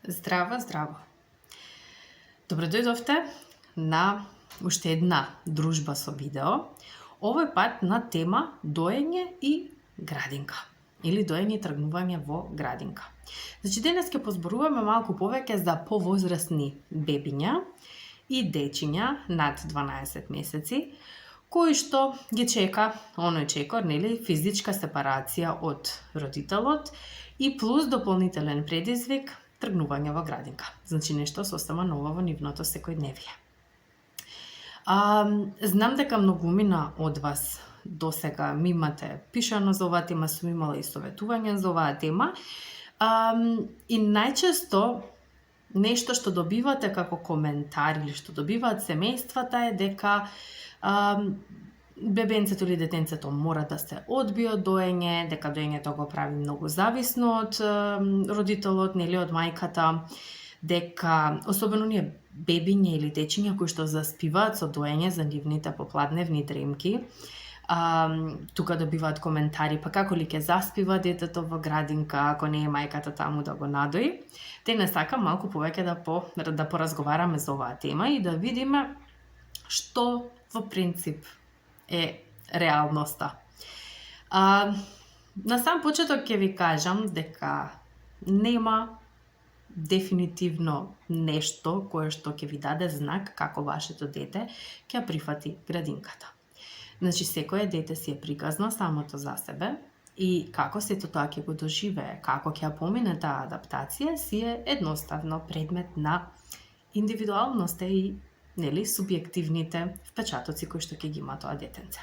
Здраво, здраво. Добро дојдовте на уште една дружба со видео. Овој пат на тема доење и градинка. Или доење и тргнување во градинка. Значи, денес ќе позборуваме малку повеќе за повозрасни бебиња и дечиња над 12 месеци, кои што ги чека оној чекор, нели, физичка сепарација од родителот и плюс дополнителен предизвик тргнување во градинка. Значи нешто сосема ново во нивното секојдневие. Знам дека многумина од вас досега ми имате пишано за оваа тема, сум имала и советување за оваа тема. И најчесто нешто што добивате како коментар или што добиваат семејствата е дека бебенцето или детенцето мора да се одбие од доење, дека доењето го прави многу зависно од родителот, нели од мајката, дека особено ние бебиња или дечиња кои што заспиваат со доење за нивните попладневни дремки, тука добиваат коментари, па како ли ќе заспива детето во градинка, ако не е мајката таму да го надои. Денес сакам малку повеќе да поразговараме за оваа тема и да видиме што во принцип е реалноста. На сам почеток ќе ви кажам дека нема дефинитивно нешто кое што ќе ви даде знак како вашето дете ќе прифати градинката. Значи, секое дете си е приказно самото за себе и како сето тоа ќе го доживее, како ќе ја помине таа адаптација, си е едноставно предмет на индивидуалноста и субјективните впечатоци кои што ќе ги има тоа детенце.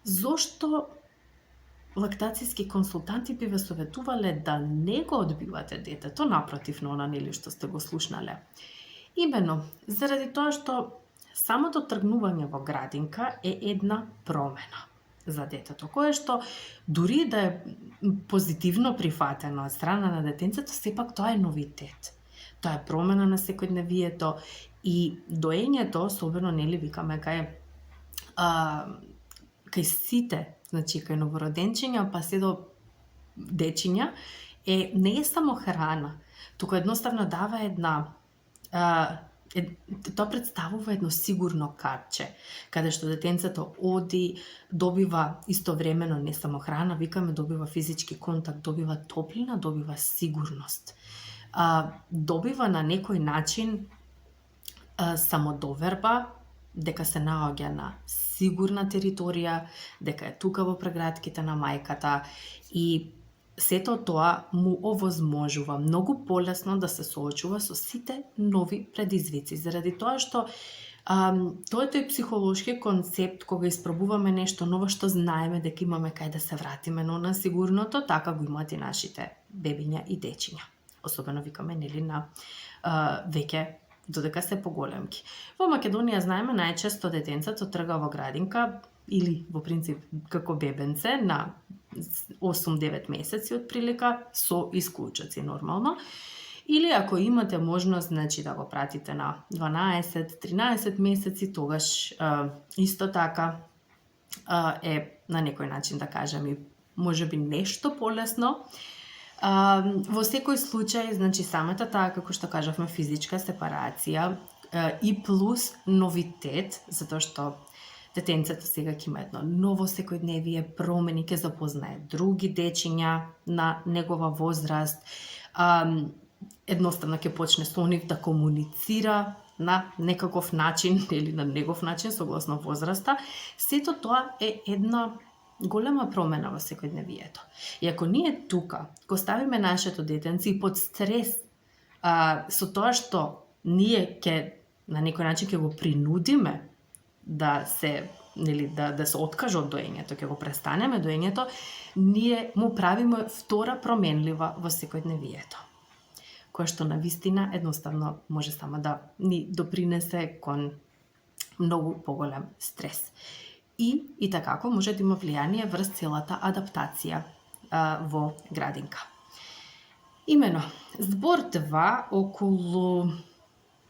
Зошто лактацијски консултанти би ве советувале да не го одбивате детето, напротив на она што сте го слушнале? Имено, заради тоа што самото тргнување во градинка е една промена за детето, кое што дури да е позитивно прифатено од страна на детенцето, сепак тоа е новитет. Тоа е промена на секојдневието и доењето, особено викаме кај сите, значи кај новороденчиња па се до дечиња, не е само храна, туку едноставно дава тоа представува едно сигурно капче, каде што детенцето оди, добива истовремено не само храна, добива физички контакт, добива топлина, добива сигурност. Добива на некој начин самодоверба, дека се наоѓа на сигурна територија, дека е тука во прегратките на мајката и сето тоа му овозможува многу полесно да се соочува со сите нови предизвици, заради тоа што тоа е тој психолошки концепт кога испробуваме нешто ново што знаеме дека имаме кај да се вратиме на сигурното, така го имаат и нашите бебиња и дечиња. Особено на веќе додека се поголемки. Во Македонија знаеме најчесто детенцето трга во градинка или во принцип како бебенце на 8-9 месеци од прилика со исклучоци нормално. Или ако имате можност, значи да го пратите на 12-13 месеци, тогаш исто така е на некој начин да кажем и можеби нешто полесно. Во секој случај, значи самата таа, како што кажавме, физичка сепарација и плюс новитет, затоа што детенцето сега ќе има едно ново секојдневие, промени, ќе запознае други дечиња на негова возраст, едноставно ќе почне со нив да комуницира на некаков начин или на негов начин согласно возраста. Сето тоа е една голема промена во секојдневието. И ако ние тука го ставиме нашето детенце и под стрес со тоа што ние на некој начин ќе го принудиме да се откаже од доењето, ќе го престанеме доењето, ние му правиме втора променлива во секојдневието, која што на вистина едноставно може само да ни допринесе кон многу поголем стрес. И такако може да има влијание врз целата адаптација во градинка. Имено, збор 2 околу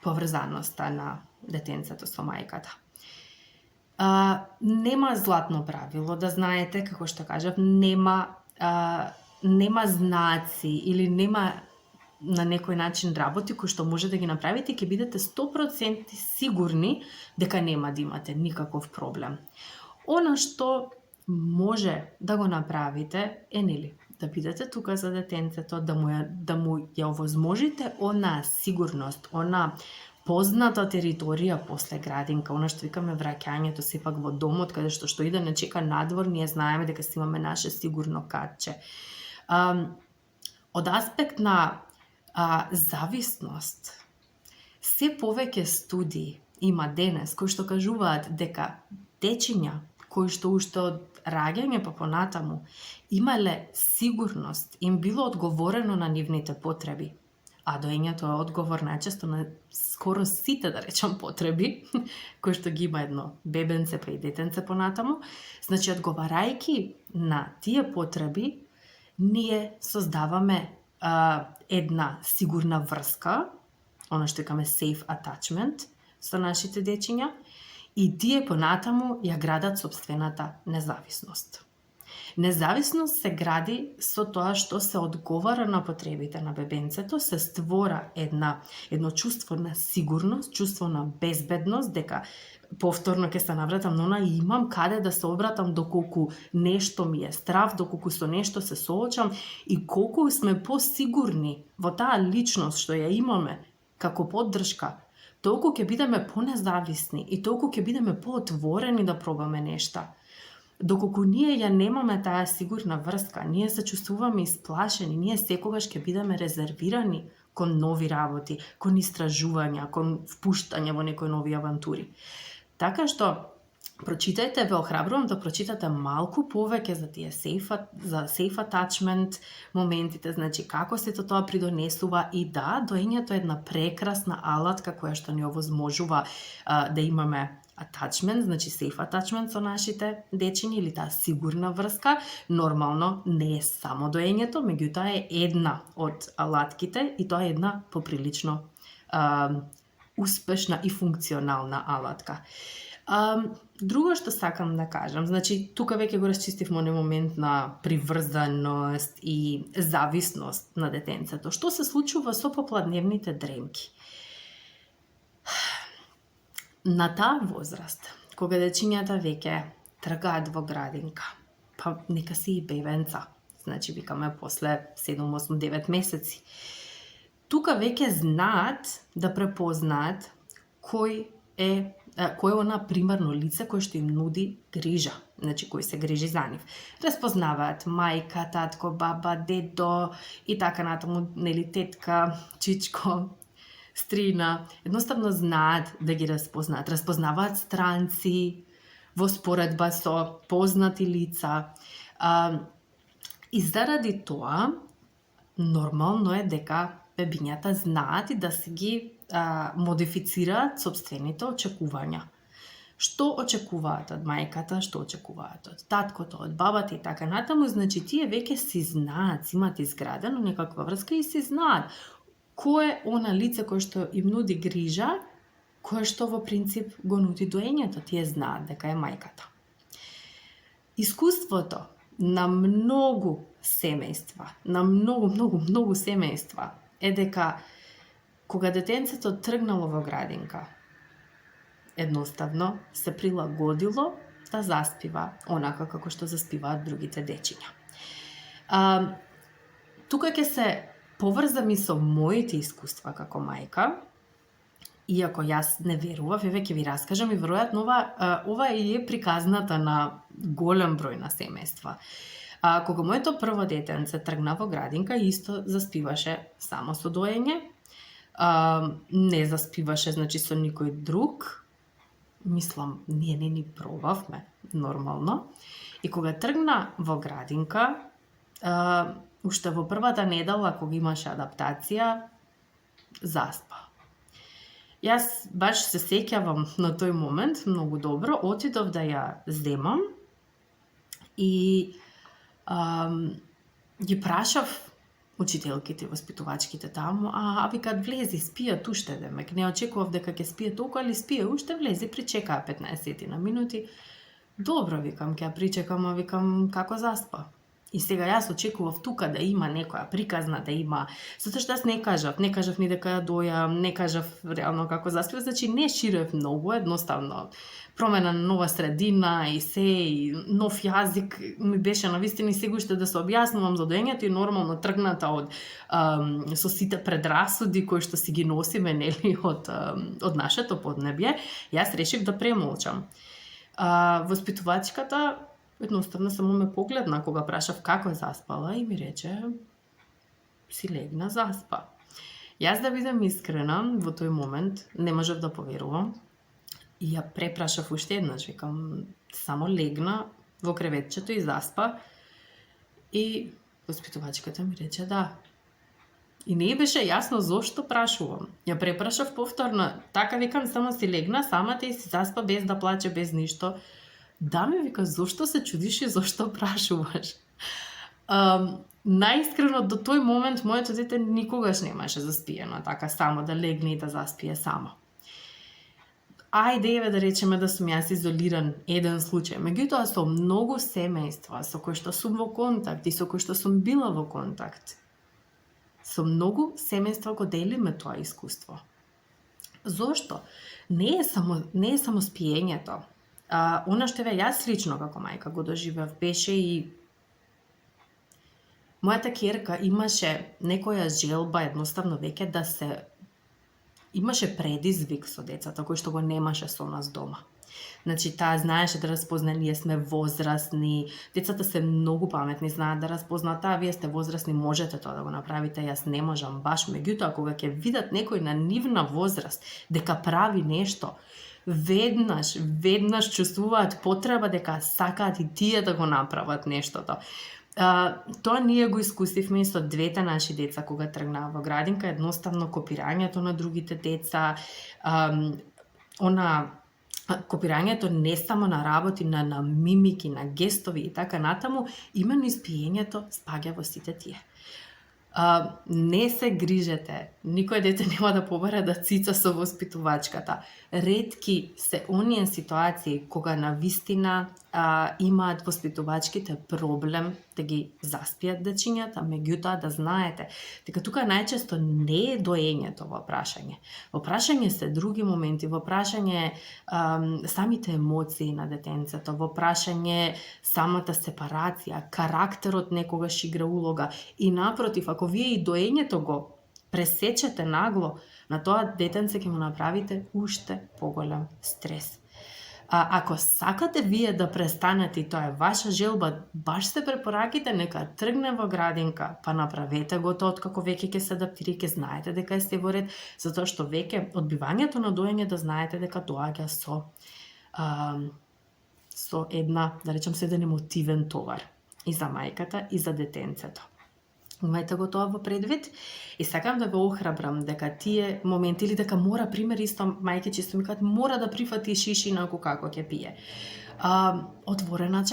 поврзаноста на детенцето со мајката. Нема златно правило, да знаете, како што кажав, нема знаци или нема на некој начин работи кои што може да ги направите, ќе бидете 100% сигурни дека нема да имате никаков проблем. Она што може да го направите е, нели, да бидете тука за детенцето, да му ја овозможите она сигурност, она позната територија после градинка, она што викаме враќањето сепак во домот, каде што и да не чека надвор, ние знаеме дека си имаме наше сигурно катче. Од аспект на зависност, се повеќе студии има денес кои што кажуваат дека дечиња кои што уште од раѓање па понатаму имале сигурност, им било одговорено на нивните потреби, а доењето е одговор најчесто на скоро сите, да речам, потреби, кои што ги има едно бебенце па и детенце понатаму. Значи, одговарајќи на тие потреби, ние создаваме една сигурна врска, она што викаме safe attachment со нашите дечиња, и тие понатаму ја градат собствената независност. Независност се гради со тоа што се одговара на потребите на бебенцето, се створа едно чувство на сигурност, чувство на безбедност, дека повторно ќе се навратам на она и имам каде да се обратам доколку нешто ми е страв, доколку со нешто се соочам, и колку сме посигурни во таа личност што ја имаме како поддршка, толку ќе бидеме понезависни и толку ќе бидеме поотворени да пробаме нешта. Доколку ние ја немаме таа сигурна врска, ние се чувствуваме исплашени, ние секогаш ќе бидеме резервирани кон нови работи, кон истражувања, кон впуштање во некои нови авантури. Така што прочитајте, ве охрабрувам да прочитате малку повеќе за тие safe attachment моментите, значи како сето тоа придонесува, и да, доењето е една прекрасна алатка која што ни овозможува да имаме attachment, значи safe attachment со нашите дечиња или таа сигурна врска. Нормално не е само доењето, меѓутоа е една од алатките и тоа е една поприлично успешна и функционална алатка. Друго што сакам да кажам, значи тука веќе го расчистивме оној момент на приврзаност и зависност на детенцето. Што се случува со попладневните дремки? На таа возраст, кога дечињата веќе тргаат во градинка, па нека си и бебенца, значи викаме после 7, 8, 9 месеци, тука веќе знаат да препознаат кој е она примерно лице кој што им нуди грижа, значи кој се грижи за нив. Распознаваат мајка, татко, баба, дедо и така натаму, нели, тетка, чичко, стрина, едноставно знаат да ги распознаат. Распознаваат странци во споредба со познати лица. И заради тоа, нормално е дека бебињата знаат и да се ги модифицираат собствените очекувања. Што очекуваат од мајката, што очекуваат од таткото, од бабата и така натаму, значи тие веќе си знаат, имат изградено некаква врска и си знаат кој е она лице кој што им нуди грижа, кое што во принцип го нуди доењето, тие знаат дека е мајката. Искуството на многу семејства, на многу семејства е дека кога детенцето тргнало во градинка, едноставно се прилагодило да заспива онака како што заспиваат другите дечиња. Тука ќе се поврзам и со моите искуства како мајка, иако јас не верував, еве ќе ви раскажам и веројатно ова е приказната на голем број на семејства. Кога моето прво детенце тргна во градинка, исто заспиваше само со доење, не заспиваше, значи, со никој друг. Мислам, ние не ни пробавме, нормално. И кога тргна во градинка, уште во првата недела, кога имаше адаптација, заспа. Јас баш се сеќавам на тој момент многу добро, отидов да ја земам и ги прашав учителките, воспитувачките таму, викаат влези, спијат уште демек. Не очекував дека ќе спие толку, али спие уште, влези, причекаа 15 на минути. Добро, викам, ќе причекам, викам, како заспа. И сега јас очекував тука да има некоја приказна, да има... Затоа што јас не кажав ни дека ја дојам, не кажав реално како заспев, значи не ширев многу, едноставно промена на нова средина и се, и нов јазик ми беше навистина и сега уште да се објаснувам за доењето и нормално тргната со сите предрасуди кои што си ги носиме, нели, од нашето поднебје, јас решив да премолчам. Воспитувачката едноставно само ме погледна кога прашав како заспала и ми рече си легна, заспа. Јас да бидам искрена, во тој момент не можев да поверувам и ја препрашав уште еднаш, викам само легна во креветчето и заспа и воспитувачката ми рече да. И не беше јасно зошто прашувам. Ја препрашав повторно, така викам само си легна самата и си заспа без да плаче, без ништо. Да, ми вика, зошто се чудиш и зошто прашуваш? Наискрено до тој момент моето дете никогаш немаше заспиено така само да легне и да заспие само. Ајде еве да речеме да сум јас изолиран еден случај, меѓутоа со многу семејства со кои што сум во контакт и со кои што сум била во контакт, со многу семејства го делиме тоа искуство. Зошто? Не е само спиењето. Она што јас лично како мајка го доживев беше и мојата ќерка имаше некоја желба едноставно веќе да се имаше предизвик со децата кој што го немаше со нас дома. Значи, таа знаеше да разпозна, ние сме возрастни, децата се многу паметни, знаат да разпознаат, вие сте возрастни, можете тоа да го направите, јас не можам баш, меѓутоа кога ќе видат некој на нивна возраст дека прави нешто, веднаш чувствуваат потреба дека сакаат и тие да го направат нештото. Тоа ние го искусивме и со двете наши деца кога тргнаа во градинка, едноставно копирањето на другите деца, копирањето не само на работи, на мимики, на гестови и така натаму, именно испиењето спаѓа во сите тие. Не се грижете, никој дете нема да побара да цица со воспитувачката. Ретки се оние ситуации кога на вистина имаат воспитувачките проблем да ги заспијат дечињата, меѓутоа да знаете дека тука најчесто не е доењето во прашање. Во прашање се други моменти, во прашање самите емоции на детенцето, во прашање самата сепарација, карактерот некогаш игра улога и напротив, ако вие и доењето го пресечете нагло, на тоа детенце ќе му направите уште поголем стрес. Ако сакате вие да престанете и тоа е ваша желба, баш се препораките нека тргне во градинка, па направете го тоа како веќе ќе се адаптира, ќе знаете дека сте во ред, затоа што веќе одбивањето на доење да знаете дека доаѓа со една, да речем, со еден емотивен товар и за мајката и за детенцето. Имајте го тоа во предвид и сакам да го охрабрам дека тие моменти или дека мора, пример, исто мајке често ми кажат мора да прифати шишинаку како ќе пие. Отворена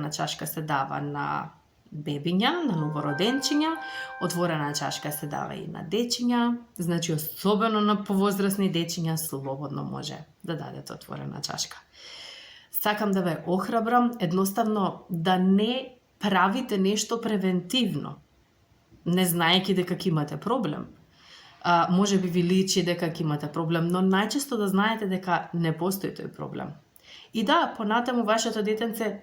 чашка се дава на бебиња, на новороденчиња, отворена чашка се дава и на дечиња, значи особено на повозрасни дечиња слободно може да дадете отворена чашка. Сакам да ве охрабрам едноставно да не правите нешто превентивно, не знаеки дека ќе имате проблем. Може би ви личи дека ќе имате проблем, но најчесто да знаете дека не постои тој проблем. И да, понатаму вашето детенце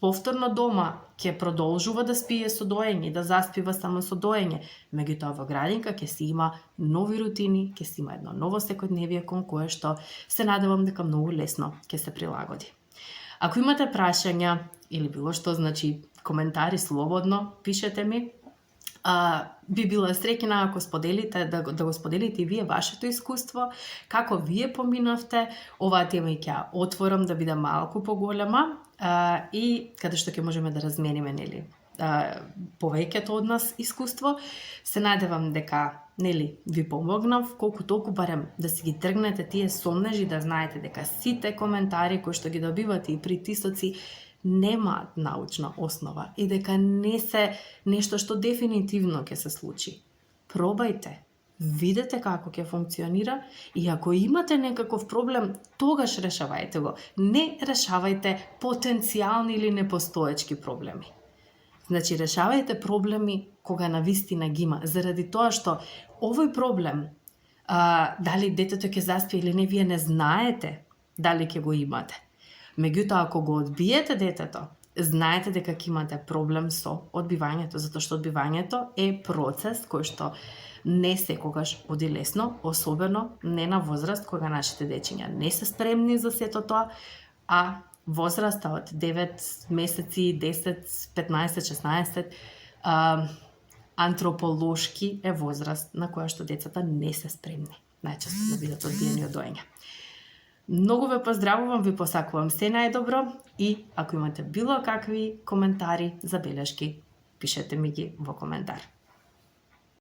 повторно дома ќе продолжува да спие со доење, да заспива само со доење, меѓутоа во градинка ќе си има нови рутини, ќе си има едно ново секојдневие кон кое што се надевам дека многу лесно ќе се прилагоди. Ако имате прашања или било што, значи коментари слободно пишете ми. Би била среќна ако споделите, да го споделите и вие вашето искуство, како вие поминавте. Оваа тема ќе ја отворам да биде малку поголема и каде што ќе можеме да размениме, нели, повеќето од нас искуство. Се надевам дека, нели, ви помогнав, колку толку барем да си ги тргнете тие сомнежи, да знаете дека сите коментари кои што ги добивате и притисоци немаат научна основа и дека не се нешто што дефинитивно ќе се случи. Пробајте, видете како ќе функционира и ако имате некаков проблем, тогаш решавајте го. Не решавајте потенцијални или непостоечки проблеми. Значи, решавајте проблеми кога навистина ги има, заради тоа што овој проблем, дали детето ќе заспие или не, вие не знаете дали ќе го имате. Меѓутоа, ако го одбиете детето, знаете дека ќе имате проблем со одбивањето, затоа што одбивањето е процес кој што не секогаш оди лесно, особено не на возраст кога нашите дечиња не се спремни за сето тоа, а возраста од 9 месеци, 10, 15, 16, антрополошки е возраст на која што децата не се спремни најчесто да бидат одбиени од доење. Многу ве поздравувам, ви посакувам се најдобро и ако имате било какви коментари, забелешки, пишете ми ги во коментар.